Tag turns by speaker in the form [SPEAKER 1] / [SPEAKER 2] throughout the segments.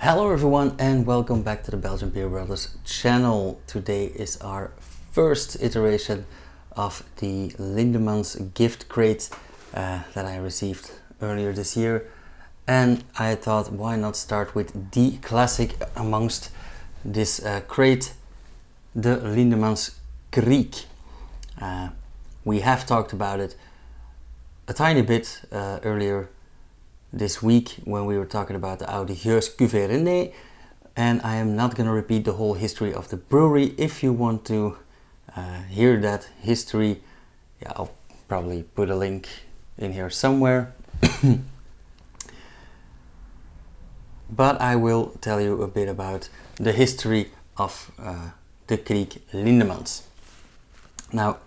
[SPEAKER 1] Hello everyone and welcome back to the Belgian Beer Brothers channel. Today is our first iteration of the Lindemans gift crate that I received earlier this year, and I thought why not start with the classic amongst this crate, the Lindemans Kriek. We have talked about it a tiny bit earlier this week when we were talking about the Audieus Cuvée René, and I am not going to repeat the whole history of the brewery. If you want to hear that history, yeah, I'll probably put a link in here somewhere. But I will tell you a bit about the history of the Kriek Lindemans. Now,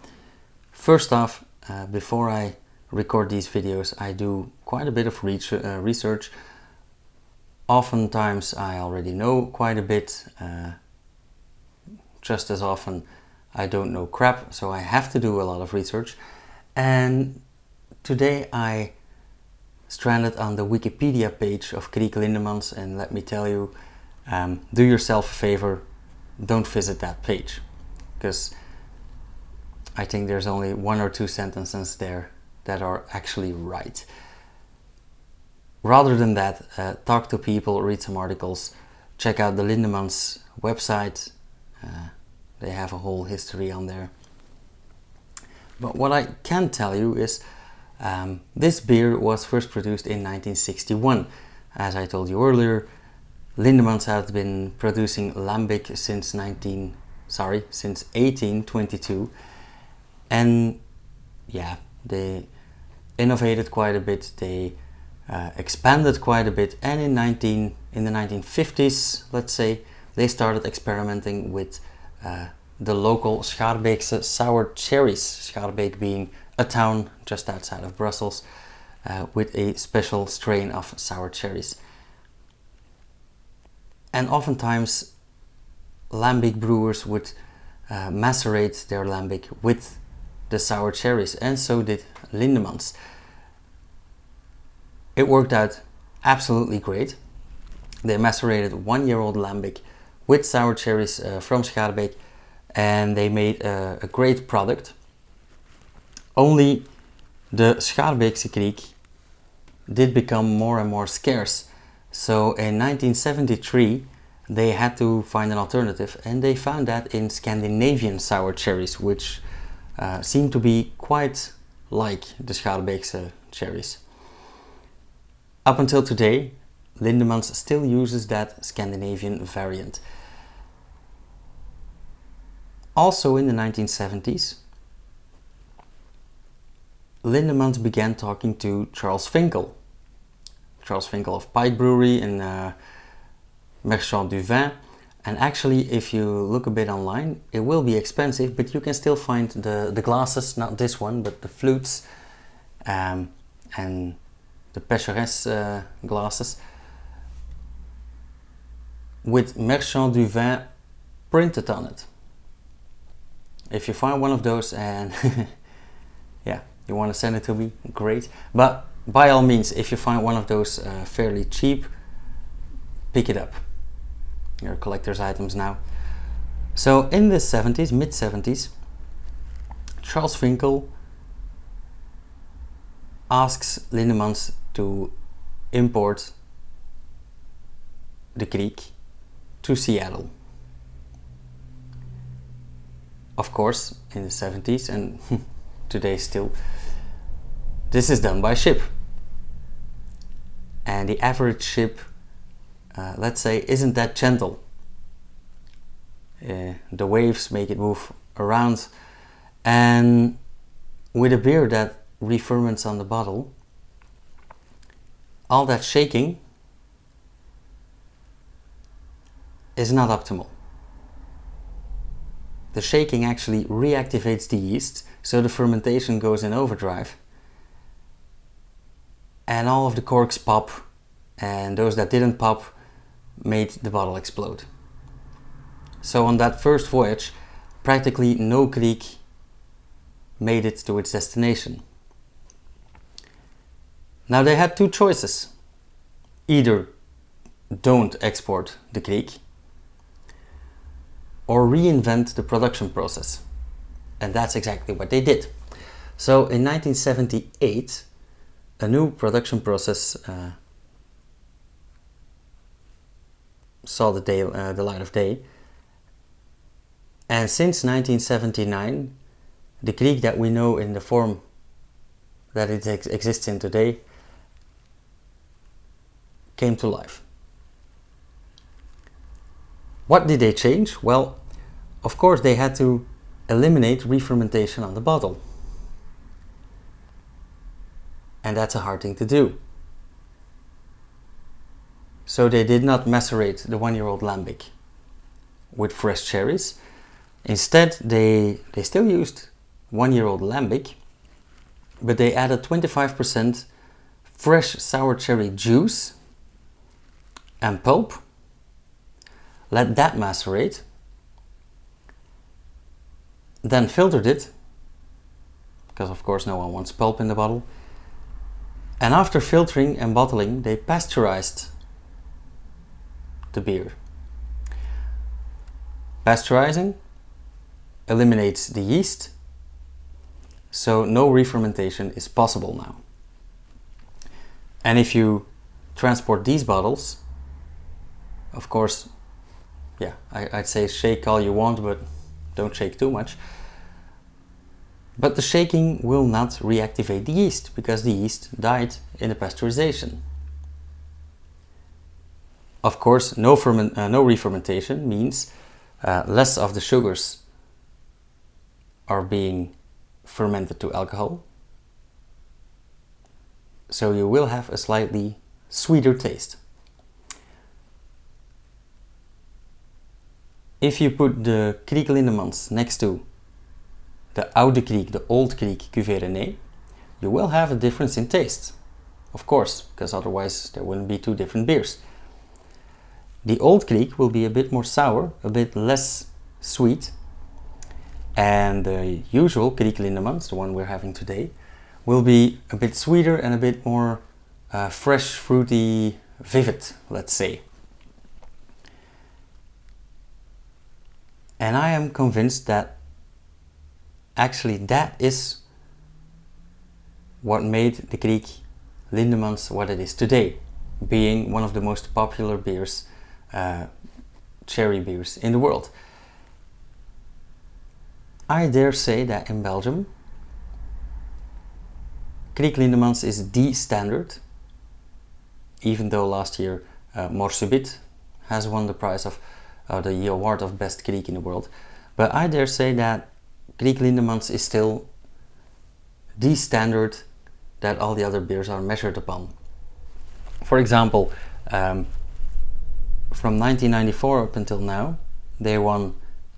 [SPEAKER 1] first off, before I record these videos, I do quite a bit of research. Oftentimes I already know quite a bit, just as often I don't know crap, so I have to do a lot of research. And today I stranded on the Wikipedia page of Kriek Lindemans, and let me tell you, do yourself a favor, don't visit that page, because I think there's only one or two sentences there that are actually right. Rather than that, talk to people, read some articles, check out the Lindemans website. They have a whole history on there. But what I can tell you is this beer was first produced in 1961. As I told you earlier, Lindemans has been producing lambic since 1822, and yeah, they innovated quite a bit, they expanded quite a bit, and in the 1950s, let's say, they started experimenting with the local Schaarbeekse sour cherries, Schaarbeek being a town just outside of Brussels, with a special strain of sour cherries. And oftentimes lambic brewers would macerate their lambic with the sour cherries, and so did Lindemans. It worked out absolutely great. They macerated 1-year-old lambic with sour cherries from Schaarbeek, and they made a great product. Only the Schaarbeekse Kriek did become more and more scarce, so in 1973 they had to find an alternative, and they found that in Scandinavian sour cherries, which seem to be quite like the Schaarbeekse cherries. Up until today, Lindemans still uses that Scandinavian variant. Also in the 1970s, Lindemans began talking to Charles Finkel. Charles Finkel of Pike Brewery in Merchant du Vin. And actually, if you look a bit online, it will be expensive, but you can still find the glasses, not this one, but the flutes and the Pécheresse glasses with Merchant du Vin printed on it. If you find one of those and yeah, you want to send it to me, great. But by all means, if you find one of those fairly cheap, pick it up. They're collector's items now. So in the 70s, mid-70s, Charles Finkel asks Lindemans to import the Kriek to Seattle. Of course, in the 70s and today still, this is done by ship. And the average ship, let's say, isn't that gentle. The waves make it move around, and with a beer that re-ferments on the bottle, all that shaking is not optimal. The shaking actually reactivates the yeast, so the fermentation goes in overdrive, and all of the corks pop, and those that didn't pop made the bottle explode. So on that first voyage, practically no Kriek made it to its destination. Now they had two choices. Either don't export the Kriek, or reinvent the production process. And that's exactly what they did. So in 1978, a new production process saw the light of day. And since 1979, the Kriek that we know in the form that it exists in today came to life. What did they change? Well, of course they had to eliminate re-fermentation on the bottle. And that's a hard thing to do. So they did not macerate the 1-year-old lambic with fresh cherries. Instead, they still used 1-year-old lambic, but they added 25% fresh sour cherry juice and pulp. Let that macerate. Then filtered it, because of course no one wants pulp in the bottle. And after filtering and bottling, they pasteurized the beer. Pasteurizing eliminates the yeast, so no re-fermentation is possible now. And if you transport these bottles, of course, yeah, I'd say shake all you want, but don't shake too much. But the shaking will not reactivate the yeast, because the yeast died in the pasteurization. Of course, no re-fermentation means less of the sugars are being fermented to alcohol. So you will have a slightly sweeter taste. If you put the Kriek Lindemans next to the Oude Kriek, the Old Kriek Cuvée René, you will have a difference in taste. Of course, because otherwise there wouldn't be two different beers. The Old Kriek will be a bit more sour, a bit less sweet, and the usual Kriek Lindemans, the one we're having today, will be a bit sweeter and a bit more fresh, fruity, vivid, let's say. And I am convinced that actually that is what made the Kriek Lindemans what it is today, being one of the most popular beers, cherry beers in the world. I dare say that in Belgium, Kriek Lindemans is the standard, even though last year Morsubit has won the prize of the award of best Kriek in the world. But I dare say that Kriek Lindemans is still the standard that all the other beers are measured upon. For example, from 1994 up until now, they won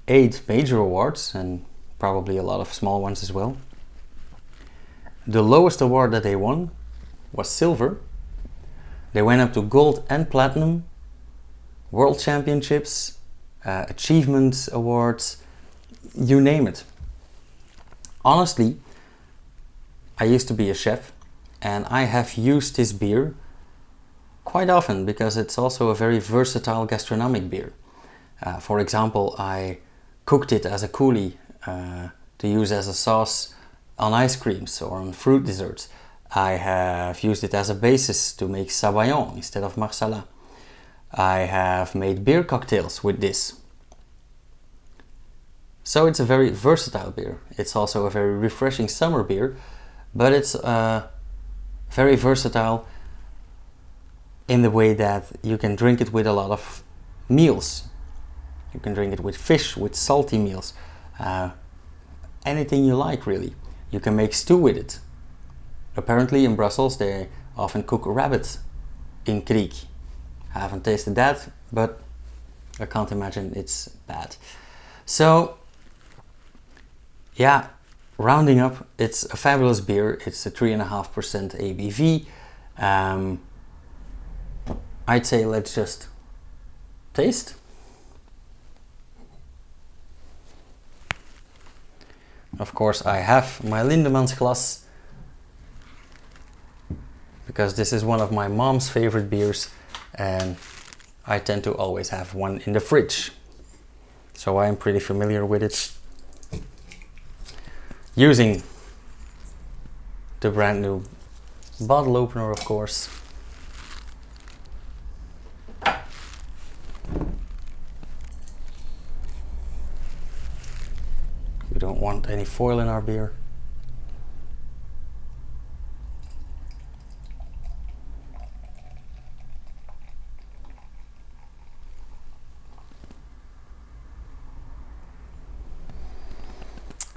[SPEAKER 1] 8 major awards and probably a lot of small ones as well. The lowest award that they won was silver. They went up to gold and platinum, world championships, achievement awards, you name it. Honestly, I used to be a chef and I have used this beer quite often because it's also a very versatile gastronomic beer. For example, I cooked it as a coulis to use as a sauce on ice creams or on fruit desserts. I have used it as a basis to make sabayon instead of marsala. I have made beer cocktails with this. So it's a very versatile beer. It's also a very refreshing summer beer, but it's very versatile in the way that you can drink it with a lot of meals. You can drink it with fish, with salty meals, anything you like really. You can make stew with it. Apparently in Brussels they often cook rabbit in Kriek. I haven't tasted that, but I can't imagine it's bad. So yeah, rounding up, it's a fabulous beer. It's a 3.5% ABV. I'd say let's just taste. Of course I have my Lindemans glass because this is one of my mom's favorite beers and I tend to always have one in the fridge. So I am pretty familiar with it. Using the brand new bottle opener, of course. We don't want any foil in our beer.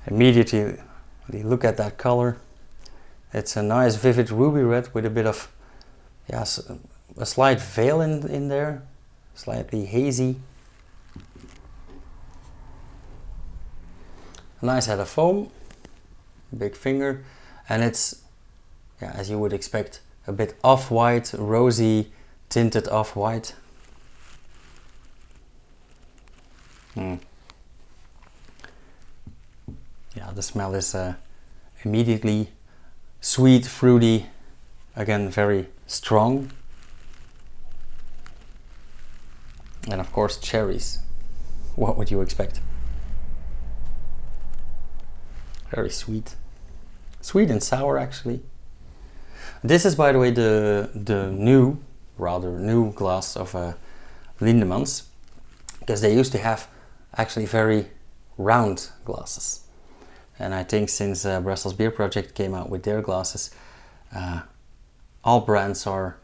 [SPEAKER 1] Immediately look at that color. It's a nice vivid ruby red with a bit of, yeah, a slight veil in there, slightly hazy. A nice head of foam, big finger, and it's, yeah, as you would expect, a bit off-white, rosy tinted off-white. Yeah, the smell is immediately sweet, fruity, again very strong. And of course cherries. What would you expect? Very sweet. Sweet and sour actually. This is, by the way, the rather new glass of Lindemans, because they used to have actually very round glasses. And I think since Brussels Beer Project came out with their glasses, all brands are,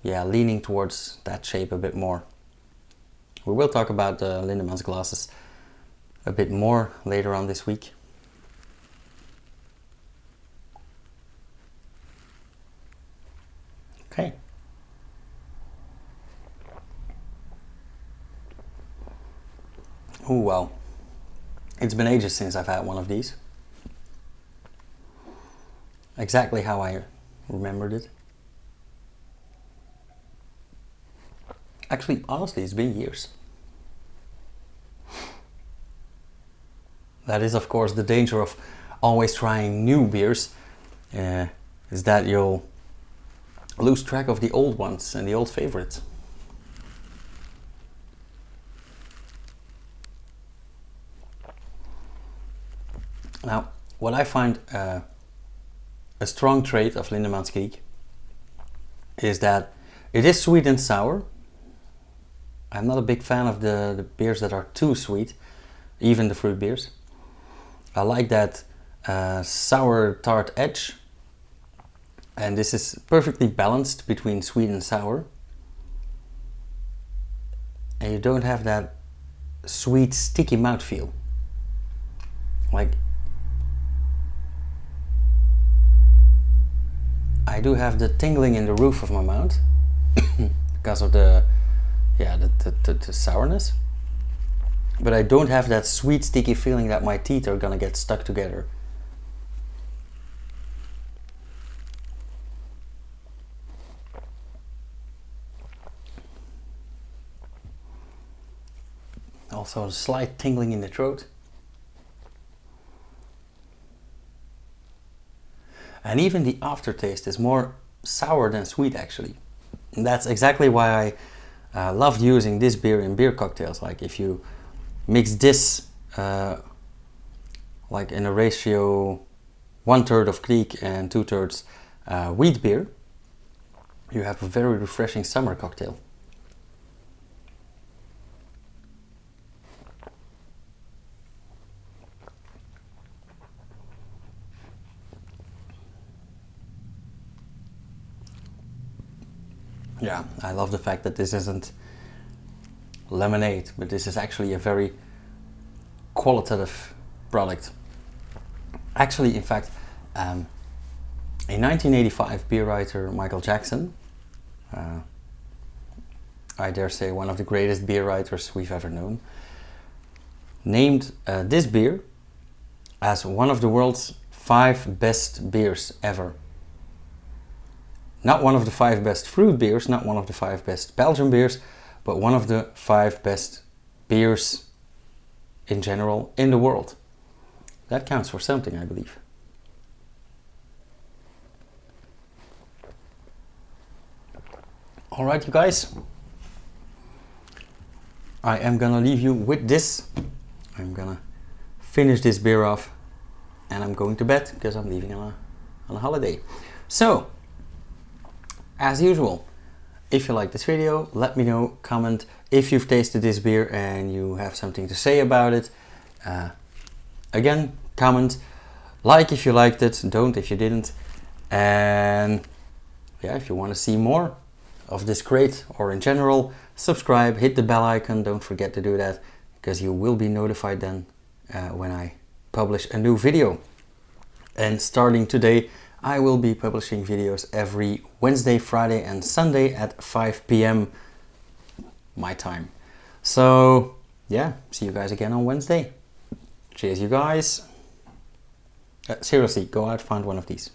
[SPEAKER 1] yeah, leaning towards that shape a bit more. We will talk about the Lindemans glasses a bit more later on this week. Okay. Oh well. It's been ages since I've had one of these. Exactly how I remembered it. Actually, honestly, it's been years. That is, of course, the danger of always trying new beers, is that you'll lose track of the old ones and the old favorites. Now, what I find a strong trait of Lindemans Kriek is that it is sweet and sour. I'm not a big fan of the beers that are too sweet, even the fruit beers. I like that sour tart edge, and this is perfectly balanced between sweet and sour. And you don't have that sweet sticky mouthfeel. Like, I do have the tingling in the roof of my mouth because of the sourness, but I don't have that sweet sticky feeling that my teeth are gonna get stuck together. Also a slight tingling in the throat. And even the aftertaste is more sour than sweet actually. And that's exactly why I loved using this beer in beer cocktails. Like if you mix this like in a ratio 1/3 of Kriek and 2/3 wheat beer, you have a very refreshing summer cocktail. Yeah, I love the fact that this isn't lemonade, but this is actually a very qualitative product. Actually, in fact, in 1985, beer writer Michael Jackson, I dare say one of the greatest beer writers we've ever known, named this beer as one of the world's 5 best beers ever. Not one of the 5 best fruit beers, not one of the 5 best Belgian beers, but one of the 5 best beers in general in the world. That counts for something, I believe. Alright, you guys, I am gonna leave you with this. I'm gonna finish this beer off and I'm going to bed because I'm leaving on a holiday. So, as usual, if you like this video, let me know, comment if you've tasted this beer and you have something to say about it. Again, comment, like if you liked it, don't if you didn't. And yeah, if you want to see more of this crate or in general, subscribe, hit the bell icon, don't forget to do that because you will be notified then when I publish a new video. And starting today, I will be publishing videos every Wednesday, Friday and Sunday at 5 p.m. my time. So yeah, see you guys again on Wednesday. Cheers you guys. Seriously, go out, find one of these.